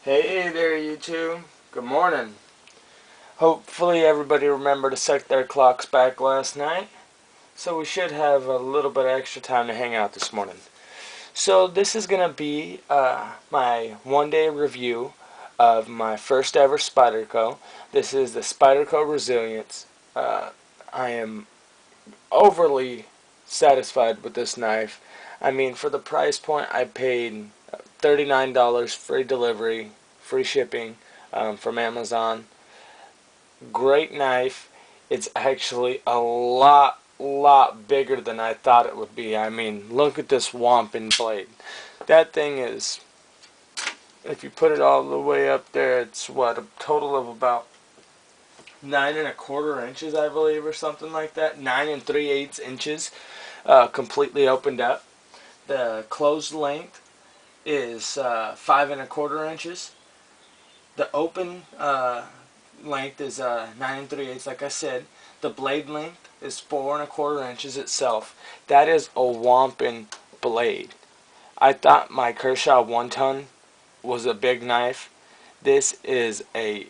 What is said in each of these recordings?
Hey there, YouTube. Good morning. Hopefully everybody remembered to set their clocks back last night, so we should have a little bit of extra time to hang out this morning. So this is going to be my one-day review of my first ever Spyderco. This is the Spyderco Reliance. I am overly satisfied with this knife. I mean, for the price point, I paid $39 free delivery, free shipping from Amazon. Great knife. It's actually a lot bigger than I thought it would be. I mean, look at this Wampin blade. That thing is, if you put it all the way up there, it's what, a total of about 9¼ inches, I believe, or something like that. 9 3/8 inches, completely opened up. The closed length is 5¼ inches. The open length is 9 3/8, like I said. The blade length is 4¼ inches itself. That is a Wampin blade. I thought my Kershaw 1-ton was a big knife. This is a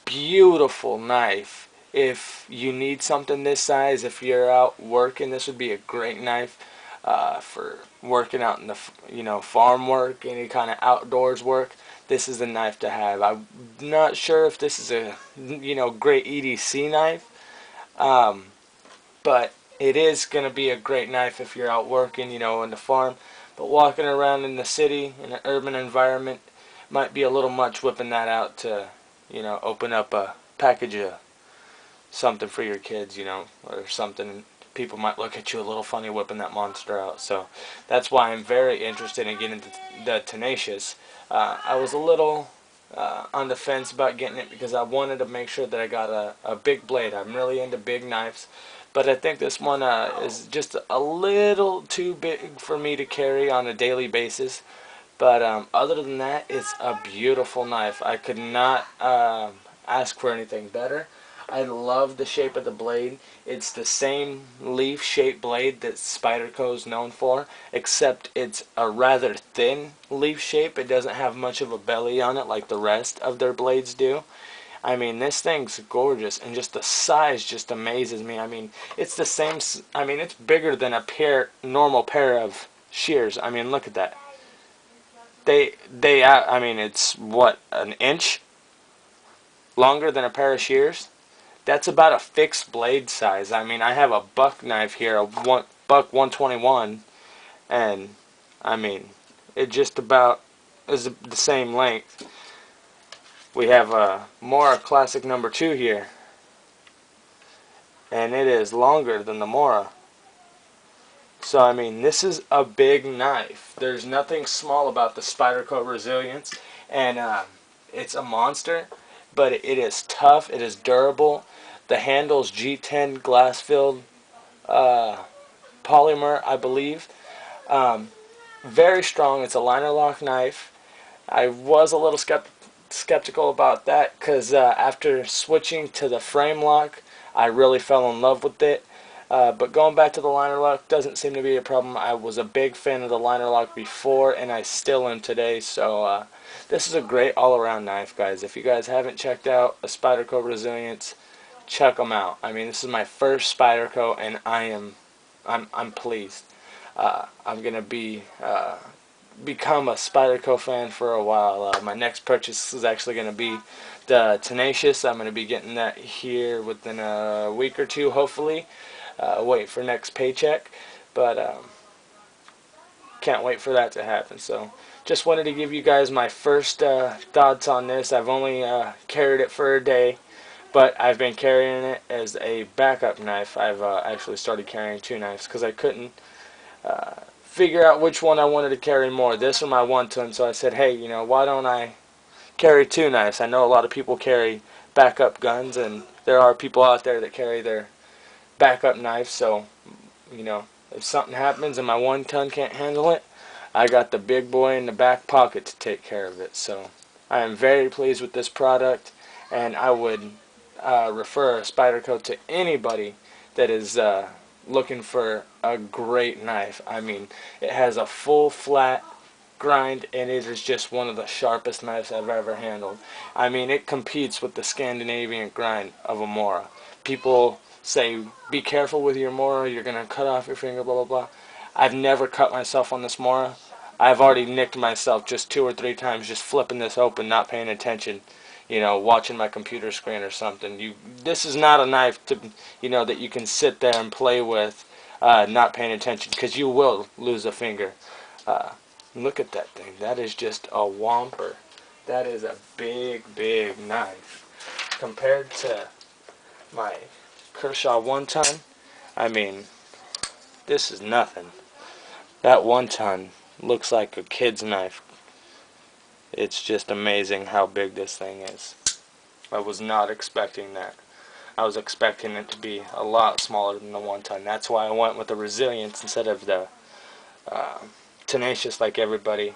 beautiful knife. If you need something this size, if you're out working, this would be a great knife for working out in the farm work, any kind of outdoors work. This is the knife to have. I'm not sure if this is a great EDC knife, but it is going to be a great knife if you're out working, in the farm. But walking around in the city, in an urban environment, might be a little much whipping that out to, open up a package of something for your kids, or something. People might look at you a little funny whipping that monster out. So that's why I'm very interested in getting the Tenacious. I was a little on the fence about getting it because I wanted to make sure that I got a big blade. I'm really into big knives. But I think this one is just a little too big for me to carry on a daily basis. But other than that, it's a beautiful knife. I could not ask for anything better. I love the shape of the blade. It's the same leaf-shaped blade that Spyderco is known for, except it's a rather thin leaf shape. It doesn't have much of a belly on it like the rest of their blades do. I mean, this thing's gorgeous, and just the size just amazes me. I mean, it's the same. I mean, it's bigger than a normal pair of shears. I mean, look at that. I mean, it's what, an inch longer than a pair of shears. That's about a fixed blade size. I mean, I have a buck knife here, a buck 121, and I mean, it just about is the same length. We have a Mora Classic number 2 here, and it is longer than the Mora. So I mean, this is a big knife. There's nothing small about the Spyderco Reliance, and it's a monster, but it is tough. It is durable. The handle's G10 glass-filled polymer, I believe. Very strong. It's a liner lock knife. I was a little skeptical about that because after switching to the frame lock, I really fell in love with it. But going back to the liner lock doesn't seem to be a problem. I was a big fan of the liner lock before, and I still am today. So this is a great all-around knife, guys. If you guys haven't checked out a Spyderco Reliance, check them out. I mean, this is my first Spyderco, and I'm pleased. I'm gonna become a Spyderco fan for a while. My next purchase is actually gonna be the Tenacious. I'm gonna be getting that here within a week or two, hopefully. Wait for next paycheck, but can't wait for that to happen. So just wanted to give you guys my first thoughts on this. I've only carried it for a day, but I've been carrying it as a backup knife. I've actually started carrying 2 knives because I couldn't figure out which one I wanted to carry more, this or my 1-ton. So I said, hey, why don't I carry 2 knives? I know a lot of people carry backup guns, and there are people out there that carry their backup knife. So if something happens and my 1-ton can't handle it, I got the big boy in the back pocket to take care of it. So I am very pleased with this product, and I would refer Spyderco to anybody that is looking for a great knife. I mean, it has a full flat grind, and it is just one of the sharpest knives I've ever handled. I mean, it competes with the Scandinavian grind of a Mora. People say, be careful with your Mora, you're going to cut off your finger, blah, blah, blah. I've never cut myself on this Mora. I've already nicked myself just 2 or 3 times just flipping this open, not paying attention, you know, watching my computer screen or something. This is not a knife to, you know, that you can sit there and play with, not paying attention, because you will lose a finger. Look at that thing. That is just a whomper. That is a big, big knife. Compared to my Kershaw 1-ton, I mean, this is nothing. That 1-ton looks like a kid's knife. It's just amazing how big this thing is. I was not expecting that. I was expecting it to be a lot smaller than the 1-ton. That's why I went with the Resilience instead of the Tenacious like everybody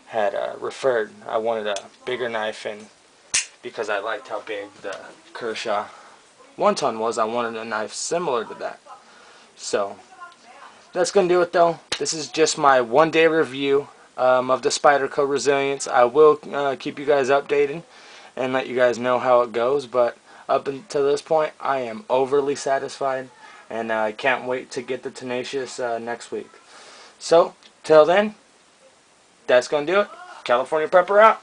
had referred. I wanted a bigger knife, and because I liked how big the Kershaw 1-ton was, I wanted a knife similar to that. So that's going to do it though. This is just my one-day review of the Spyderco Reliance. I will keep you guys updated and let you guys know how it goes, but up until this point I am overly satisfied, and I can't wait to get the Tenacious next week. So till then, that's going to do it. California Prepper out.